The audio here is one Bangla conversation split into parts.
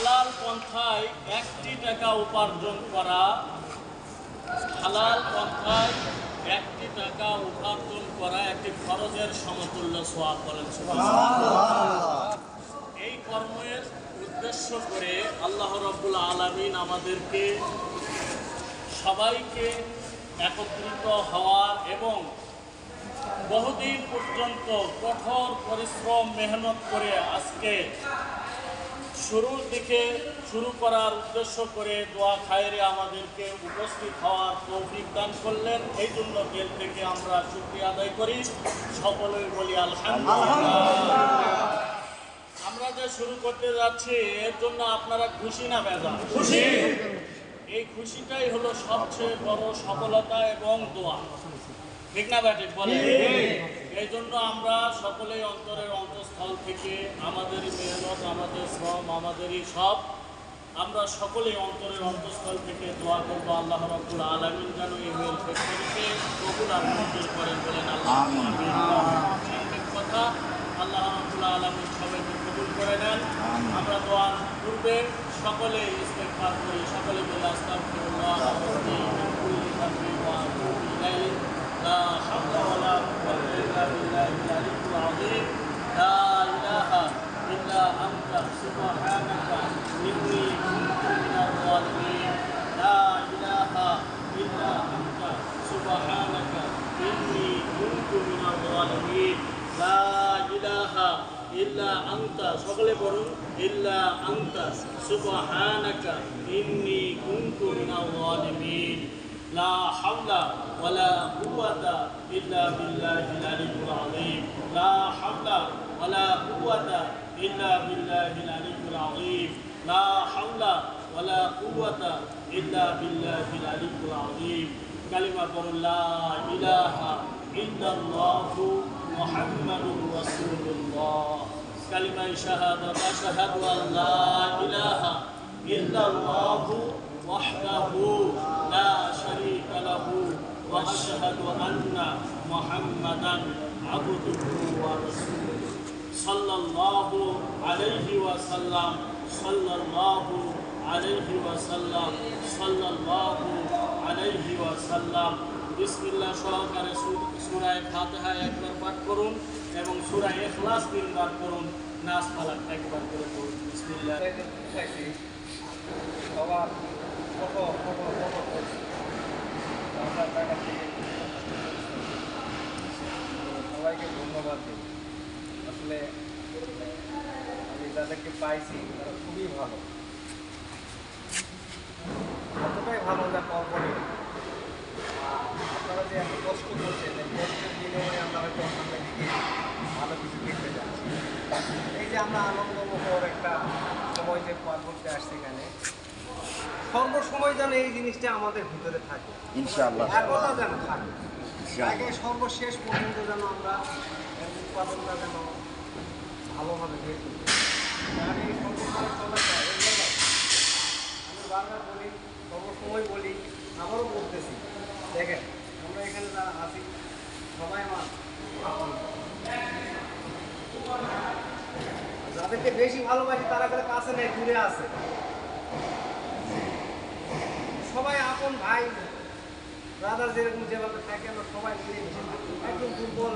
হালাল পন্থায় 1টি টাকা উপার্জন করা, হালাল পন্থায় 1টি টাকা উপার্জন করা একটি ফরজের সমতুল্য সওয়াব বলেন সুবহানাল্লাহ। এই কর্মের উদ্দেশ্য করে আল্লাহ রাব্বুল আলামিন আমাদেরকে সবাইকে একত্রিত হওয়ার এবং বহুদিন পর্যন্ত কঠোর পরিশ্রম মেহনত করে আজকে শুরুর দিকে শুরু করার উদ্দেশ্য করে দোয়া খায়রে আমাদেরকে উপস্থিত হওয়ার তৌফিক দান করলেন। এই জন্য দিল থেকে আমরা শুকরিয়া আদায় করি, সকলেই বলি আলহামদুলিল্লাহ। আমরা যে শুরু করতে যাচ্ছি এর জন্য আপনারা খুশি না বেজার? খুশি। এই খুশিটাই হলো সবচেয়ে বড় সফলতা এবং দোয়া, ঠিক না ব্যাটিক বলে? এই জন্য আমরা সকলেই অন্তরের অন্তঃস্থল থেকে আমাদেরই মেহনত, আমাদের শ্রম, আমাদেরই সব, আমরা সকলেই অন্তরের অন্তঃস্থল থেকে দোয়া করবো আল্লাহ রাব্বুল আলামিন যেন এই মেল ফ্যাক্টরিকে কবুল আর মঞ্জুর করেন বলেন আল্লাহ। সাংবাদিক কথা, আল্লাহ রাব্বুল আলামিন সবাইকে কবুল করে নেন। আমরা দোয়ার পূর্বে সকলে ইস্তেগফার করি, সকলে বলে আস্তাগফিরুল্লাহ মিন কুল্লি যামবিন ওয়া আতুবু ইলাইহি। লা হাওলা ওয়ালা কুওয়াতা ইল্লা বিল্লাহিল আলিয়্যিল আযীম। লা ইলাহা ইল্লা আনতা সুবহানাকা ইন্নী কুনতু মিনাল যালিমিন। লা ইলাহা ইল্লা আনতা সুবহানাকা ইন্নী কুনতু মিনাল যালিমিন। লা ইলাহা ইল্লা আনতা, সকলে বলুন, ইল্লা আনতা সুবহানাকা ইন্নী কুনতু মিনাল যালিমিন। লা হাওলা ওয়ালা কুওয়াতা ইল্লা বিল্লাহিল আলিয়্যিল আযীম। লা হাওলা ওয়ালা কুওয়াতা ইল্লা বিল্লাহিল আলিয়্যিল আযীম। লা হাওলা ওয়ালা কুওয়াতা ইল্লা বিল্লাহিল আলিয়্যিল আযীম। কালিমা পড়ুন, লা ইলাহা ইল্লাল্লাহু মুহাম্মাদুর রাসূলুল্লাহ। কালিমা শাহাদাত, আশহাদু আল্লা ইলাহা ইল্লাল্লাহু ওয়াহদাহু লা শারীকা লাহু ওয়া আশহাদু আন্না মুহাম্মাদান আবদুহু ওয়া রাসূলুহু। সাল্লাল্লাহু আলাইহি ওয়া সাল্লাম, সাল্লাল্লাহু আলাইহি ওয়া সাল্লাম, সাল্লাল্লাহু আলাইহি ওয়া সাল্লাম। বিসমিল্লাহ সহকারে সূরা ফাতিহা একবার পাঠ করুন এবং সূরা ইখলাস 3 বার করুন, নাস ফালাক একবার করে পড়ুন। বিসমিল্লাহ। সবার সবাইকে ধন্যবাদ দিই। আসলে আমি যাদেরকে পাইছি তারা খুবই ভালো, এতটাই ভালো যা কল্পনীয়। আপনারা যে এত কষ্ট করছেন, এই কষ্টের বিনিময়ে আমরা হয়তো সামনের দিকে ভালো কিছু দেখতে যাচ্ছি। এই যে আমরা আনন্দমুখর একটা সময় যে পার করতে আসছি, এখানে সর্বসময় যেন এই জিনিসটা আমাদের ভিতরে থাকে ইনশাআল্লাহ, একতা যেন থাকে। আগে সর্বশেষ পর্যন্ত যেন আমরা উৎপাদনটা যেন ভালোভাবে বের করি। আমি সর্বসময় চলে চাই, আমি বারবার বলি, সর্বসময় বলি, আবারও বলতেছি, দেখেন আমরা এখানে যারা আছি সবাই আমার যাদেরকে বেশি ভালোবাসি তারা করে কাছে নেই, দূরে আছে, সবাই আপন ভাই ব্রাদার যেরকম যেভাবে থাকে আমরা সবাই মিলে মিশে থাকি। একজন দুর্বল,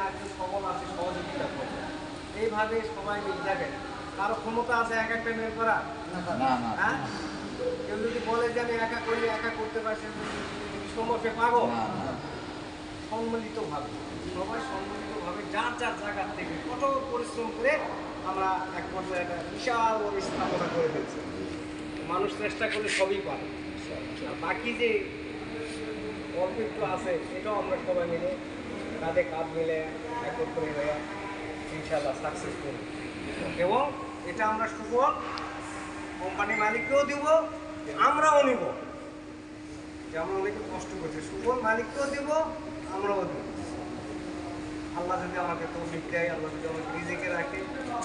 একজন সবল আছে, সহযোগিতা করে এইভাবে সবাই মিলে থাকেন। কারো ক্ষমতা আছে এক একটা মেয়ের করা? হ্যাঁ, কেউ যদি বলে যে আমি একা করি, একা করতে পারছি, সমস্যা পাবো? সম্মিলিতভাবে সবাই সম্মিলিতভাবে যার যার জায়গার থেকে কঠোর পরিশ্রম করে আমরা এক পর্যায়ে একটা বিশাল স্থাপনা করে ফেলছি। মানুষ চেষ্টা করলে সবই পারে। আর বাকি যে অল্প একটু আছে এটাও আমরা সবাই মিলে কাঁধে কাঁধ মিলে একত্রে হয়ে ইনশাআল্লাহ সাকসেস করি। এবং এটা আমরা সুফল কোম্পানি মালিককেও দিব, আমরাও নিব। যে আমরা অনেকে কষ্ট করছি, সুফল মালিককেও দিব, আমরাও দিব। আল্লাহ যদি আমাকে তৌফিক দেয়, আল্লাহ যদি আমাকে রিজিকে রাখে,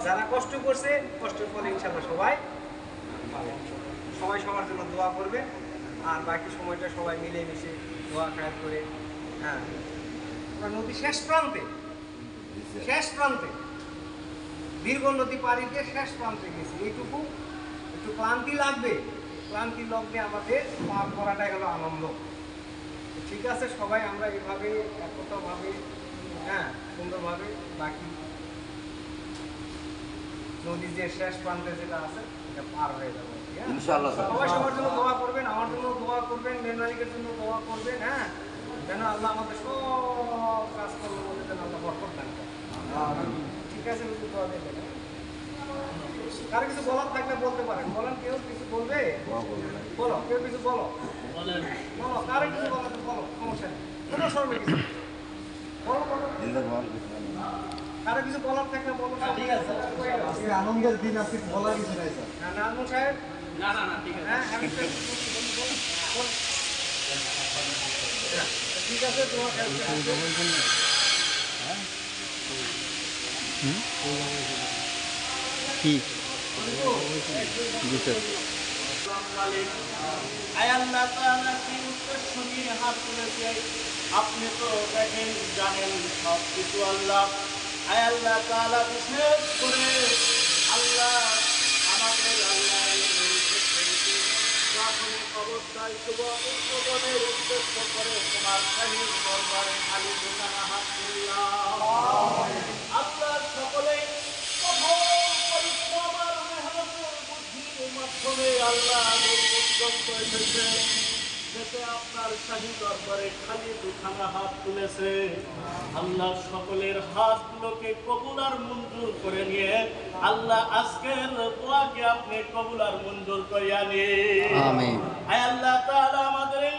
যারা কষ্ট করছে কষ্টের ফলে ইনশাআল্লাহ সবাই পাবে। সবাই সবার জন্য দোয়া করবে, আর বাকি সময়টা সবাই মিলেমিশে দোয়া খায়াত করে। হ্যাঁ, আমরা নদী শেষ প্রান্তে দীর্ঘ নদী পাড়ি দিয়ে শেষ প্রান্তে গেছি, এইটুকু একটু ক্লান্তি লাগবে, ক্লান্তি লগ্নে আমাদের পার করাটাই হলো আনন্দ। ঠিক আছে, সবাই আমরা এভাবে একতাভাবে, হ্যাঁ, সুন্দরভাবে বাকি নদীর যে শেষ প্রান্তে যেটা আছে এটা পার হয়ে যাবে। হ্যাঁ? ইনশাআল্লাহ স্যার। সবাই সবার জন্য দোয়া করবেন, আমার জন্য দোয়া করবেন, মেন মালিকের জন্য দোয়া করবেন। হ্যাঁ, যেন আল্লাহ আমাদের সব কাজ করবো বলে যেন আল্লাহ বরকত দান করেন। ঠিক আছে, বুঝতে দোয়া দেবেন। কারো কিছু বলার থাকলে বলতে পারেন, বলেন। কেউ কিছু বলবে? বলো, কেউ কিছু বলো, বলেন। বলো, কারো কিছু বলার বলো, সমস্যা নেই, কোনো সময় কিছু বলো, বলো। কারো কিছু বলার থাকলে বলো। ঠিক আছে, আজকে আনন্দের দিন, আজকে বলার কিছু নাই স্যার। হ্যাঁ, নাজমুল সাহেব। না না না, ঠিক আছে। হ্যাঁ, আমি তো বল। হ্যাঁ, ঠিক আছে, তোমার কি জি স্যার। আয় আল্লাহ তাআলা কি উদ্দেশ্য নিয়ে হাত তুলেছে আপনি তো দেখেন, জানেন সব কিছু আল্লাহ। আয় আল্লাহ তাআলা বিশেষ করে আল্লাহ আমাদের আল্লাহ প্রাথমিক অবস্থায় শুভ উদ্বোধনের উদ্দেশ্য করে তোমার শাহীর দরবারে খালি দোকানা হাত তুললাম। আল্লাহ সকলে কঠোর পরিশ্রম আর মেহনতের বুদ্ধির মাধ্যমে আল্লাহ এই পর্যন্ত এসেছে, যেতে আপনার শাহী দরবারে খালি দুখানা হাত তুলেছে। আল্লাহ সকলের হাতগুলোকে কবুল আর মঞ্জুর করে নিয়ে আল্লাহ আজকের দোয়াকে আপনি কবুল আর মঞ্জুর করিয়া নিন। আমিন। আয় আল্লাহ তাআলা আমাদের এই